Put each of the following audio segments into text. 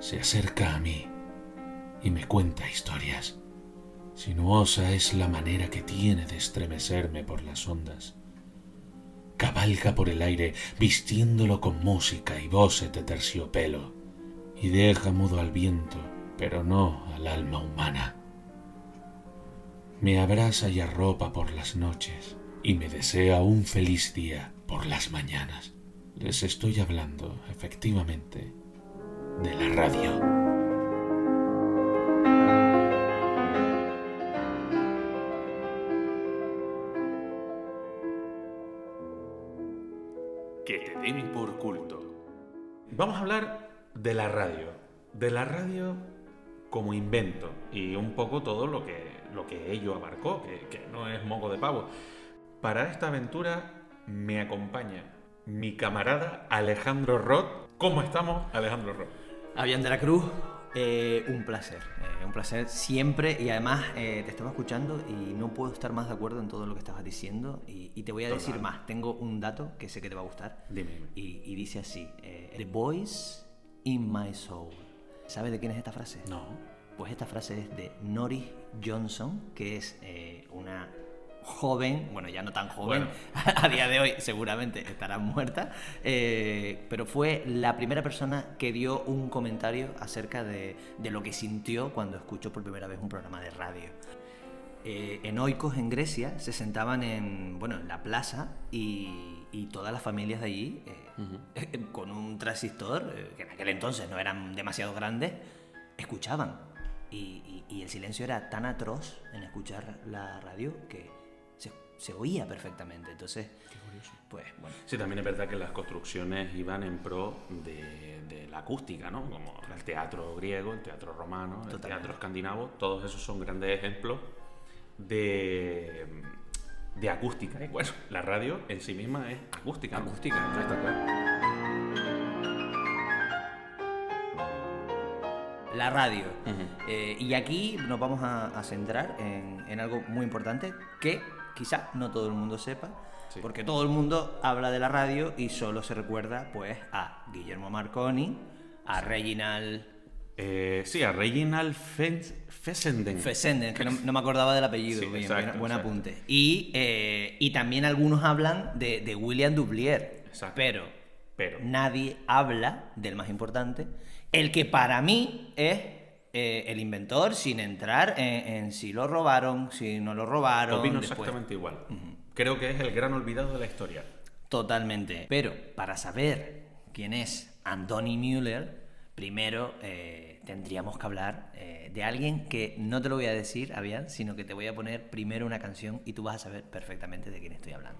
se acerca a mí y me cuenta historias. Sinuosa es la manera que tiene de estremecerme por las ondas. Cabalga por el aire vistiéndolo con música y voces de terciopelo y deja mudo al viento, pero no al alma humana. Me abraza y arropa por las noches y me desea un feliz día por las mañanas. Les estoy hablando, efectivamente, de la radio. Que te den por culto. Vamos a hablar de la radio. De la radio como invento y un poco todo lo que ello abarcó, que no es moco de pavo. Para esta aventura me acompaña mi camarada Alejandro Roth. ¿Cómo estamos, Alejandro Roth? Avian de la Cruz, un placer siempre, y además te estaba escuchando y no puedo estar más de acuerdo en todo lo que estabas diciendo y te voy a decir más. Tengo un dato que sé que te va a gustar. Dime. Y dice así: The voice in my soul. ¿Sabes de quién es esta frase? No. Pues esta frase es de Norris Johnson, que es una joven, bueno, ya no tan joven, a día de hoy seguramente estará muerta, pero fue la primera persona que dio un comentario acerca de lo que sintió cuando escuchó por primera vez un programa de radio. En Oikos, en Grecia, se sentaban en la plaza y todas las familias de allí, con un transistor, que en aquel entonces no eran demasiado grandes, escuchaban. Y el silencio era tan atroz en escuchar la radio que se oía perfectamente. Entonces, qué curioso. Pues bueno. Sí, también es verdad que las construcciones iban en pro de la acústica, ¿no? Como el teatro griego, el teatro romano, el teatro escandinavo, todos esos son grandes ejemplos de acústica. Y bueno, la radio en sí misma es acústica. Acústica, ¿no? Está claro. La radio. Y aquí nos vamos a centrar en algo muy importante que quizá no todo el mundo sepa, porque todo el mundo habla de la radio y solo se recuerda pues a Guillermo Marconi, a Reginald... a Reginald Fessenden. Fessenden, que no me acordaba del apellido. Sí, bien, exacto, buen exacto. apunte. Y también algunos hablan de William Duplier. Exacto. Pero nadie habla del más importante, el que para mí es el inventor, sin entrar en si lo robaron, si no lo robaron. Opino después. exactamente igual. Creo que es el gran olvidado de la historia. Totalmente. Pero para saber quién es Andoni Müller, primero tendríamos que hablar de alguien que no te lo voy a decir, Avian, sino que te voy a poner primero una canción y tú vas a saber perfectamente de quién estoy hablando.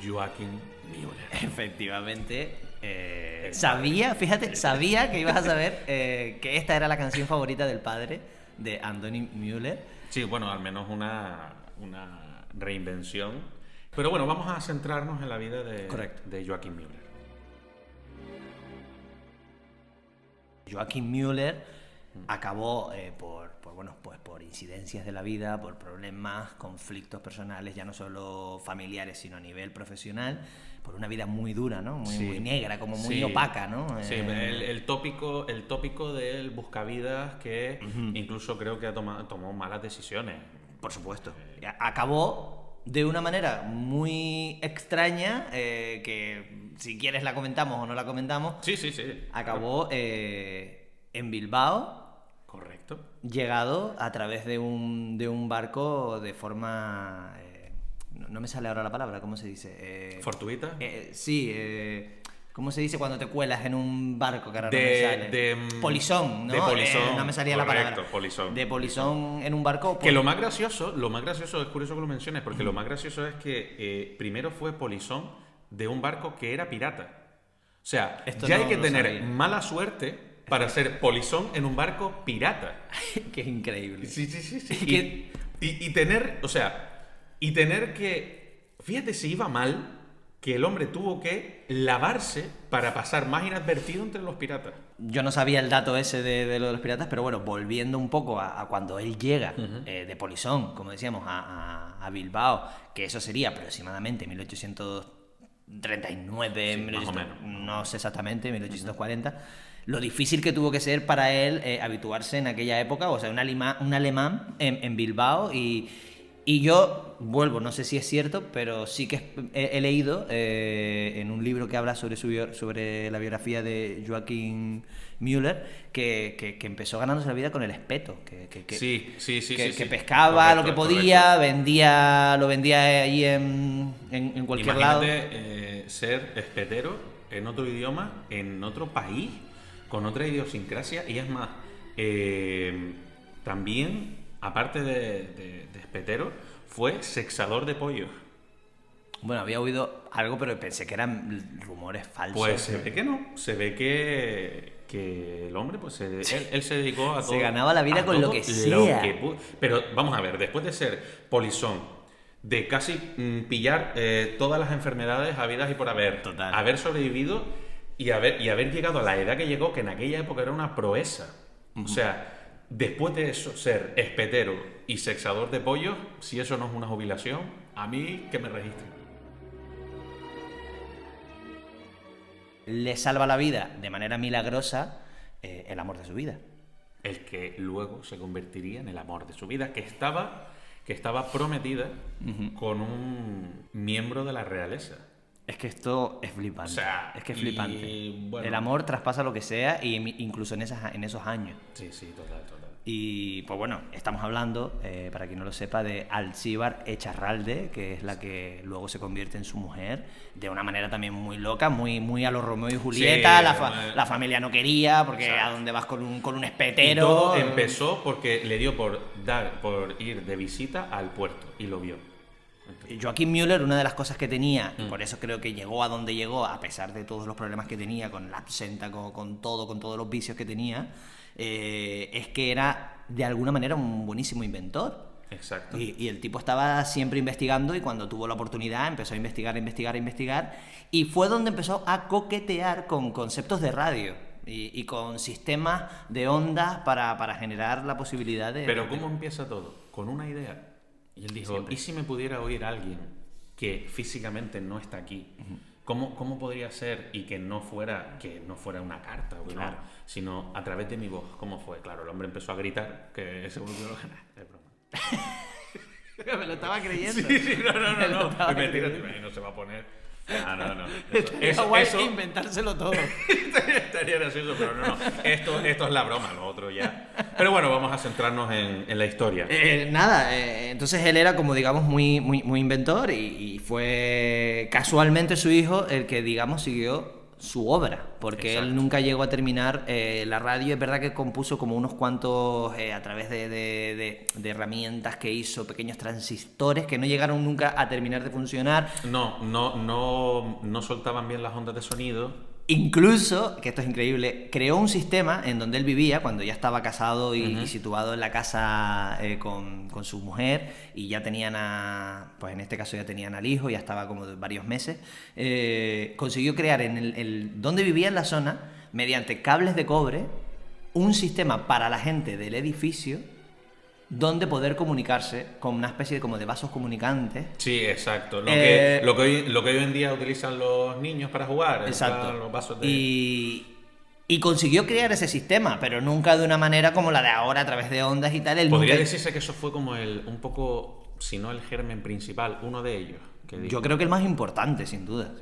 Joachim Müller. Efectivamente. Sabía que ibas a saber que esta era la canción favorita del padre de Andoni Müller. Sí, bueno, al menos una reinvención. Pero bueno, vamos a centrarnos en la vida de Joachim Müller. Joachim Müller acabó por incidencias de la vida, por problemas, conflictos personales, ya no solo familiares, sino a nivel profesional, por una vida muy dura, ¿no? Muy negra, como muy opaca, ¿no? Sí, el tópico del buscavidas que incluso creo que tomó malas decisiones. Por supuesto. Acabó de una manera muy extraña, que si quieres la comentamos o no la comentamos. Sí. Acabó en Bilbao. Correcto. Llegado a través de un barco de forma... no me sale ahora la palabra, ¿cómo se dice? ¿Fortuita? ¿Cómo se dice cuando te cuelas en un barco? Que ahora no me sale. Polizón, ¿no? De polizón. No me salía la palabra. Correcto, polizón. De polizón en un barco. Que lo más gracioso, es curioso que lo menciones, porque lo más gracioso es que primero fue polizón de un barco que era pirata. O sea, esto ya no hay que lo tener sabía. mala suerte para ser polizón en un barco pirata. Que es increíble. Sí. Y tener que... Fíjate, si iba mal, que el hombre tuvo que lavarse para pasar más inadvertido entre los piratas. Yo no sabía el dato ese de lo de los piratas, pero bueno, volviendo un poco a cuando él llega de Polizón, como decíamos, a Bilbao, que eso sería aproximadamente 1839, Sí, más o menos. no sé exactamente, 1840, lo difícil que tuvo que ser para él habituarse en aquella época, o sea, un alemán en Bilbao y yo vuelvo, no sé si es cierto, pero sí que he leído en un libro que habla sobre la biografía de Joachim Müller que empezó ganándose la vida con el espeto, Sí. que pescaba Correcto, lo que podía, correcto. lo vendía ahí en cualquier lado. Imagínate ser espetero en otro idioma, en otro país, con otra idiosincrasia, y es más, también, aparte de espetero, fue sexador de pollos. Bueno, había oído algo, pero pensé que eran rumores falsos. Pues se ve que no, se ve que el hombre, pues él se dedicó a todo. Se ganaba la vida a con lo todo que sea. Pero vamos a ver, después de ser polizón, de casi pillar todas las enfermedades habidas y por haber, Total. haber sobrevivido y haber llegado a la edad que llegó, que en aquella época era una proeza. O sea, después de eso, ser espetero y sexador de pollos, si eso no es una jubilación, a mí que me registren. Le salva la vida de manera milagrosa el amor de su vida. El que luego se convertiría en el amor de su vida, que estaba prometida con un miembro de la realeza. Es que esto es flipante. O sea, es que es flipante. bueno, el amor traspasa lo que sea, y incluso en esos años. Sí, total. Y pues bueno, estamos hablando, para quien no lo sepa, de Alcíbar Echarralde, que es la que luego se convierte en su mujer, de una manera también muy loca, muy a los Romeo y Julieta. Sí, la familia no quería, porque exacto. ¿a dónde vas con un Y espetero? todo empezó porque le dio por ir de visita al puerto y lo vio. Joachim Müller, una de las cosas que tenía, y por eso creo que llegó a donde llegó, a pesar de todos los problemas que tenía con la absenta, con todos los vicios que tenía, es que era de alguna manera un buenísimo inventor. Exacto. Y el tipo estaba siempre investigando, y cuando tuvo la oportunidad empezó a investigar, y fue donde empezó a coquetear con conceptos de radio y con sistemas de ondas para generar la posibilidad de... Pero ¿cómo empieza todo? Con una idea. Y él dijo, Siempre. ¿y si me pudiera oír alguien que físicamente no está aquí? ¿Cómo podría ser? Y que no fuera una carta, Claro. ¿no? Sino a través de mi voz. ¿Cómo fue? Claro, el hombre empezó a gritar, que se volvió a ganar. Es broma. Me lo estaba creyendo. Sí, no. estaba Mentira, creyendo. no se va a poner. No. Estaría guay inventárselo todo. Estaría gracioso, pero no. Esto es la broma, lo otro ya. Pero bueno, vamos a centrarnos en la historia. Entonces él era, como digamos, muy inventor, y fue casualmente su hijo el que, digamos, siguió su obra, porque Exacto. él nunca llegó a terminar la radio. Es verdad que compuso como unos cuantos a través de herramientas que hizo, pequeños transistores que no llegaron nunca a terminar de funcionar. No soltaban bien las ondas de sonido. Incluso, que esto es increíble, creó un sistema en donde él vivía cuando ya estaba casado y situado en la casa con su mujer, y ya tenían pues en este caso ya tenían al hijo, ya estaba como de varios meses. Consiguió crear donde vivía en la zona, mediante cables de cobre, un sistema para la gente del edificio donde poder comunicarse con una especie de vasos comunicantes. Sí, exacto. Lo que hoy en día utilizan los niños para jugar. Exacto. Los vasos de... Y consiguió crear ese sistema, pero nunca de una manera como la de ahora, a través de ondas y tal. Podría decirse que eso fue como un poco, si no el germen principal, uno de ellos. Yo creo que el más importante, sin duda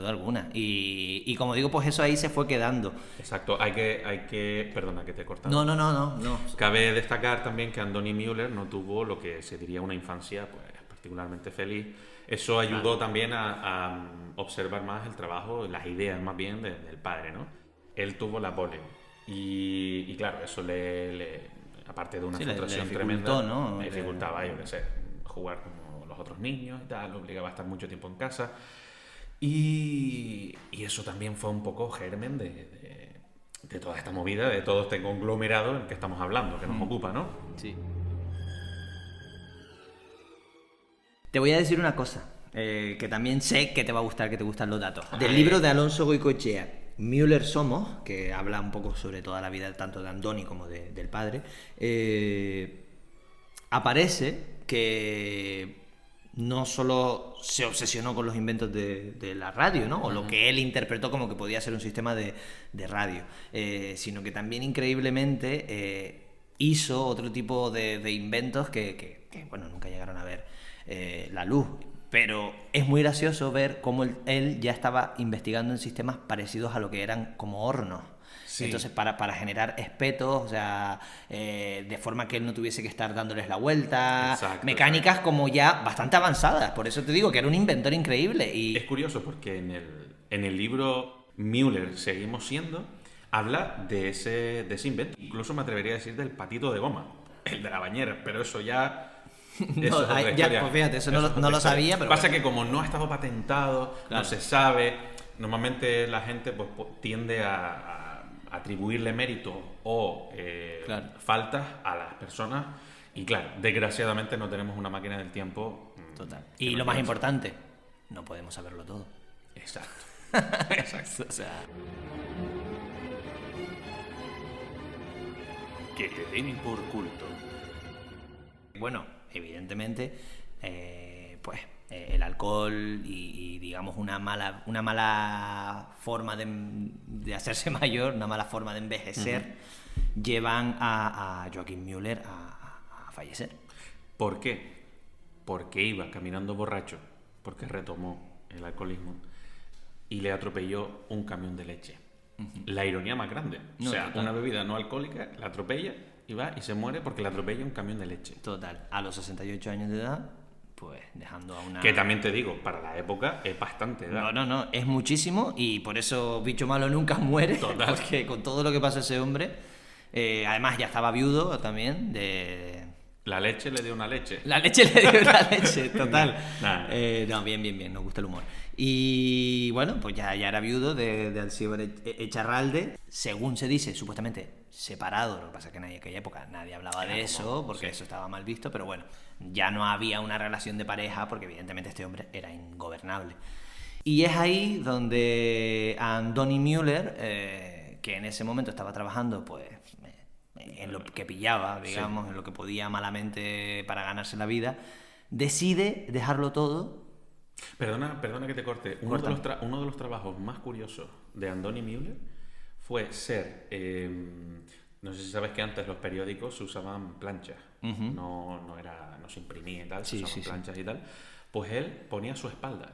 alguna. Y como digo, pues eso ahí se fue quedando. Exacto. Perdona que te he cortado. No. Cabe destacar también que Andoni Müller no tuvo lo que se diría una infancia pues particularmente feliz. Eso ayudó también a observar más el trabajo, las ideas más bien del padre, ¿no? Él tuvo la polio y claro, eso aparte de una frustración tremenda, ¿no? le dificultaba, yo qué sé, jugar como los otros niños y tal, lo obligaba a estar mucho tiempo en casa, y eso también fue un poco germen de toda esta movida, de todo este conglomerado en que estamos hablando, que nos ocupa, ¿no? Sí. Te voy a decir una cosa. que también sé que te va a gustar, que te gustan los datos. Del libro de Alonso Goicoechea, Müller Somos, que habla un poco sobre toda la vida tanto de Andoni como del padre, aparece que no solo se obsesionó con los inventos de la radio, ¿no? O lo que él interpretó como que podía ser un sistema de radio, sino que también increíblemente hizo otro tipo de inventos que, bueno, nunca llegaron a ver la luz. Pero es muy gracioso ver cómo él ya estaba investigando en sistemas parecidos a lo que eran como hornos. Sí. Entonces, para generar espetos, o sea, de forma que él no tuviese que estar dándoles la vuelta. Exacto, mecánicas como ya bastante avanzadas. Por eso te digo que era un inventor increíble. Y... Es curioso porque en el libro Müller, Seguimos siendo, habla de ese invento. Incluso me atrevería a decir del patito de goma, el de la bañera, pero eso ya... No, ya, pues fíjate, eso no lo sabía, pero... Pasa que como no ha estado patentado, claro, no se sabe, normalmente la gente pues tiende a atribuirle mérito o claro, faltas a las personas y claro, desgraciadamente no tenemos una máquina del tiempo. Total. Y lo más importante, no podemos saberlo todo. Exacto. Exacto. O sea... Que te den por culto. Bueno, evidentemente, pues el alcohol y digamos una mala forma de hacerse mayor, una mala forma de envejecer, llevan a Joachim Müller a fallecer. ¿Por qué? Porque iba caminando borracho, porque retomó el alcoholismo y le atropelló un camión de leche. La ironía más grande. No, o sea, total, una bebida no alcohólica la atropella y va y se muere porque le atropella un camión de leche. Total. A los 68 años de edad, pues dejando a una... Que también te digo, para la época es bastante edad. No, es muchísimo y por eso Bicho Malo nunca muere. Total. Porque con todo lo que pasa ese hombre, además ya estaba viudo también de... La leche le dio una leche. La leche le dio una leche, total. No, bien, nos gusta el humor. Y bueno, pues ya era viudo de Alcibar Echarralde. Según se dice, supuestamente separado. Lo que pasa es que en aquella época nadie hablaba de eso, porque eso estaba mal visto. Pero bueno, ya no había una relación de pareja, porque evidentemente este hombre era ingobernable. Y es ahí donde Andoni Müller, que en ese momento estaba trabajando, pues... en lo que pillaba, digamos, sí, en lo que podía malamente para ganarse la vida, decide dejarlo todo. Perdona que te corte. Uno de los trabajos más curiosos de Andoni Müller fue ser... no sé si sabes que antes los periódicos se usaban planchas. No se imprimía y tal, se usaban planchas y tal. Pues él ponía su espalda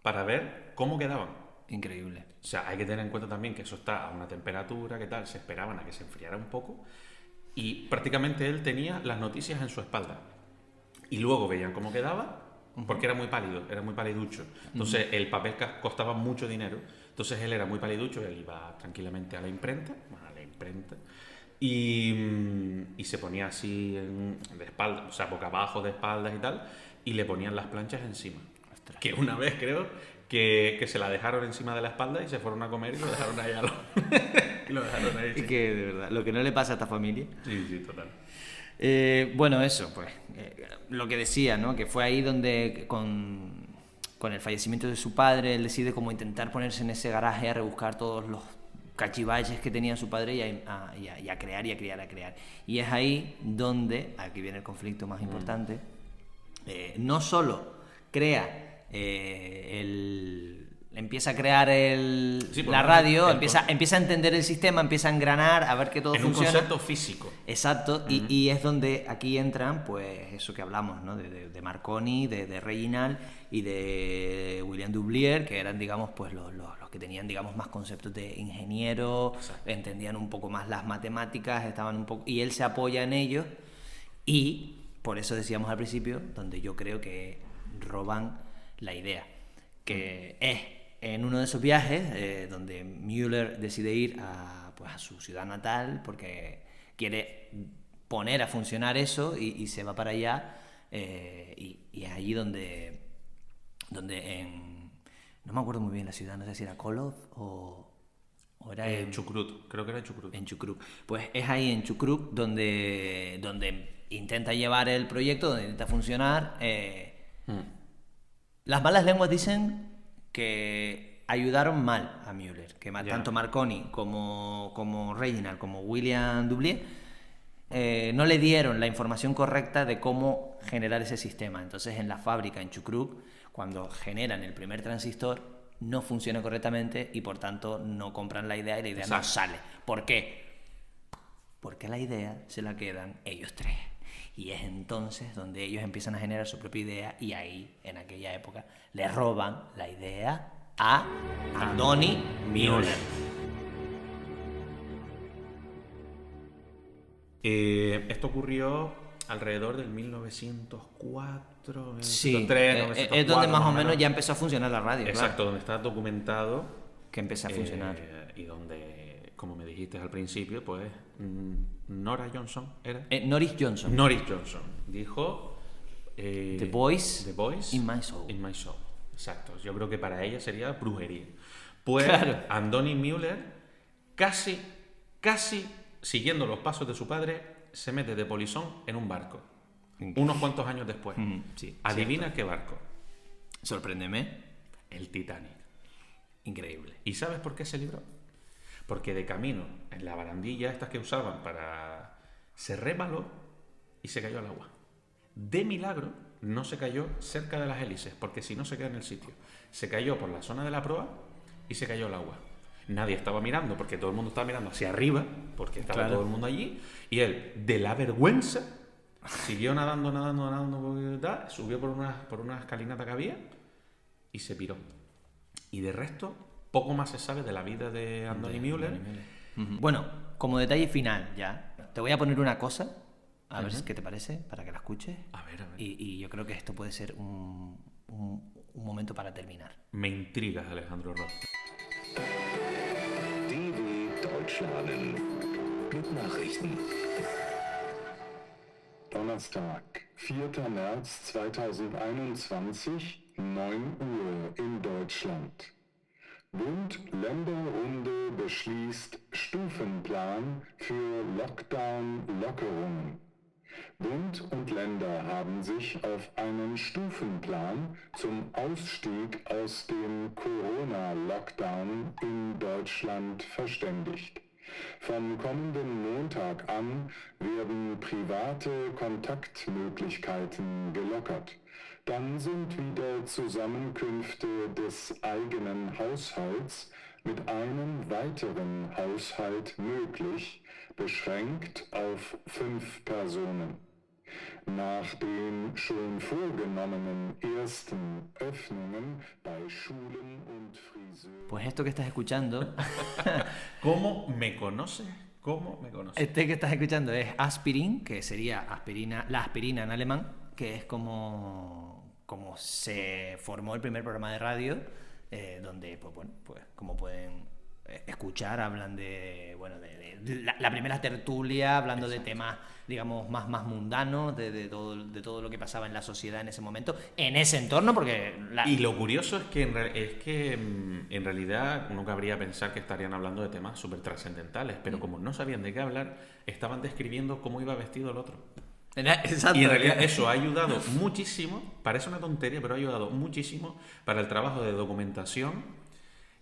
para ver cómo quedaban. Increíble. O sea, hay que tener en cuenta también que eso está a una temperatura, que tal, se esperaban a que se enfriara un poco y prácticamente él tenía las noticias en su espalda y luego veían cómo quedaba porque era muy pálido, era muy paliducho. Entonces el papel costaba mucho dinero, entonces él era muy paliducho, él iba tranquilamente a la imprenta y se ponía así de espalda, o sea, boca abajo de espaldas y tal, y le ponían las planchas encima. Ostras. Que una vez creo que se la dejaron encima de la espalda y se fueron a comer y lo dejaron ahí y lo dejaron ahí. Sí. Y que de verdad, lo que no le pasa a esta familia. Sí, total. Bueno, eso, pues, lo que decía, ¿no? Que fue ahí donde con el fallecimiento de su padre, él decide como intentar ponerse en ese garaje a rebuscar todos los cachivaches que tenía su padre y a crear. Y es ahí donde, aquí viene el conflicto más importante, no solo crea... empieza a crear la radio, empieza a entender el sistema, empieza a engranar, a ver que todo funciona. Es un concepto físico. Exacto, y es donde aquí entran, pues, eso que hablamos, ¿no? De Marconi, de Reginald y de William Dublier, que eran, digamos, pues los que tenían, digamos, más conceptos de ingeniero, entendían un poco más las matemáticas, estaban un poco... Y él se apoya en ellos, y por eso decíamos al principio, donde yo creo que roban la idea, que es en uno de esos viajes donde Müller decide ir a su ciudad natal porque quiere poner a funcionar eso y se va para allá y es allí donde no me acuerdo muy bien la ciudad, no sé si era Kolov o era en Chukrut, creo que era Chukrut. En Chukrut. Pues es ahí en Chukrut donde intenta llevar el proyecto, donde intenta funcionar Las malas lenguas dicen que ayudaron mal a Mueller, que tanto Marconi como Reginald, como William Dubié, no le dieron la información correcta de cómo generar ese sistema. Entonces, en la fábrica, en Chukruk, cuando generan el primer transistor, no funciona correctamente y, por tanto, no compran la idea y la idea no sale. ¿Por qué? Porque la idea se la quedan ellos tres. Y es entonces donde ellos empiezan a generar su propia idea y ahí, en aquella época, le roban la idea a Andoni Mueller. Esto ocurrió alrededor del 1904, Sí, 1903, 1904, es donde más o menos ya empezó a funcionar la radio. Exacto, claro. donde está documentado. Que empezó a funcionar. Y donde, como me dijiste al principio, pues Nora Johnson era. Norris Johnson. Norris Johnson dijo The Voice in My Soul. In My Soul. Exacto. Yo creo que para ella sería brujería. Pues Claro. Andoni Mueller, casi siguiendo los pasos de su padre, se mete de polizón en un barco. Unos cuantos años después. Sí, Adivina cierto. qué barco. Sorpréndeme. El Titanic. Increíble. ¿Y sabes por qué se libró? Porque de camino, en la barandilla estas que usaban para... se resbaló y se cayó al agua. De milagro no se cayó cerca de las hélices, porque si no se queda en el sitio. Se cayó por la zona de la proa y se cayó al agua. Nadie estaba mirando, porque todo el mundo estaba mirando hacia arriba, porque estaba todo el mundo allí, y él, de la vergüenza, siguió nadando, subió por una escalinata que había y se piró. Y de resto, poco más se sabe de la vida de Andoni Mueller. Bueno, como detalle final ya, te voy a poner una cosa, a ver qué te parece, para que la escuches. A ver. Y yo creo que esto puede ser un momento para terminar. Me intrigas, Alejandro Roth. DW Deutsch lernen mit Nachrichten. Donnerstag, 4. März 2021, 9 Uhr in Deutschland. Bund-Länder-Runde beschließt Stufenplan für Lockdown-Lockerungen. Bund und Länder haben sich auf einen Stufenplan zum Ausstieg aus dem Corona-Lockdown in Deutschland verständigt. Vom kommenden Montag an werden private Kontaktmöglichkeiten gelockert. Dann sind wieder Zusammenkünfte des eigenen Haushalts mit einem weiteren Haushalt möglich, beschränkt auf 5 Personen. Nach den schon vorgenommenen ersten Öffnungen bei Schulen und Friseuren. Pues esto que estás escuchando, ¿Cómo me conoces? ¿Cómo me conoces? este que estás escuchando es Aspirin, que sería la aspirina en alemán, que es como se formó el primer programa de radio, donde, pues bueno, pues como pueden escuchar, hablan de la primera tertulia, hablando de temas, digamos, más mundanos, de todo lo que pasaba en la sociedad en ese momento, en ese entorno, porque... Y lo curioso es que en realidad uno cabría pensar que estarían hablando de temas súper trascendentales, pero como no sabían de qué hablar, estaban describiendo cómo iba vestido el otro. Exacto. Y en realidad eso ha ayudado muchísimo, parece una tontería, pero ha ayudado muchísimo para el trabajo de documentación,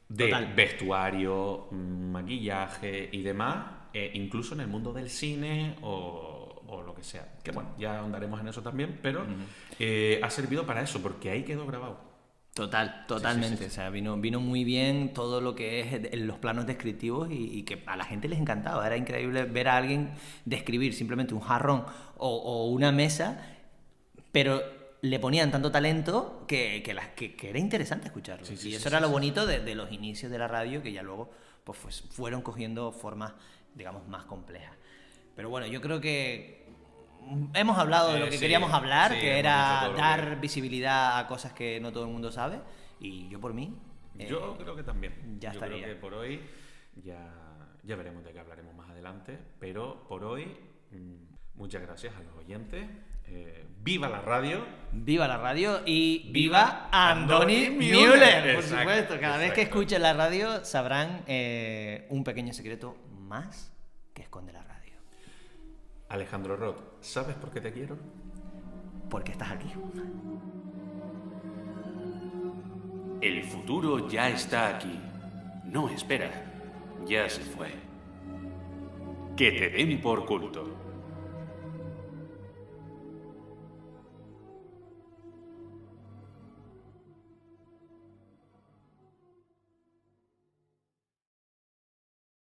de Total. vestuario, maquillaje y demás, incluso en el mundo del cine o lo que sea. Que bueno, ya ahondaremos en eso también, pero ha servido para eso, porque ahí quedó grabado. Totalmente. Sí. O sea, vino muy bien todo lo que es los planos descriptivos y que a la gente les encantaba. Era increíble ver a alguien describir simplemente un jarrón o una mesa, pero le ponían tanto talento que era interesante escucharlo. Y eso era lo bonito de los inicios de la radio, que ya luego pues fueron cogiendo formas, digamos, más complejas. Pero bueno, yo creo que hemos hablado de lo que queríamos hablar, que era dar visibilidad a cosas que no todo el mundo sabe. Y yo por mí... Yo creo que también. Ya estaría. Creo que por hoy ya veremos de qué hablaremos más adelante. Pero por hoy, muchas gracias a los oyentes. ¡Viva la radio! ¡Viva la radio! Y ¡viva Andoni Mueller! Por supuesto, cada vez que escuchen la radio sabrán un pequeño secreto más que esconde la radio. Alejandro Roth, ¿sabes por qué te quiero? Porque estás aquí. El futuro ya está aquí. No espera, ya se fue. Que te den por culto.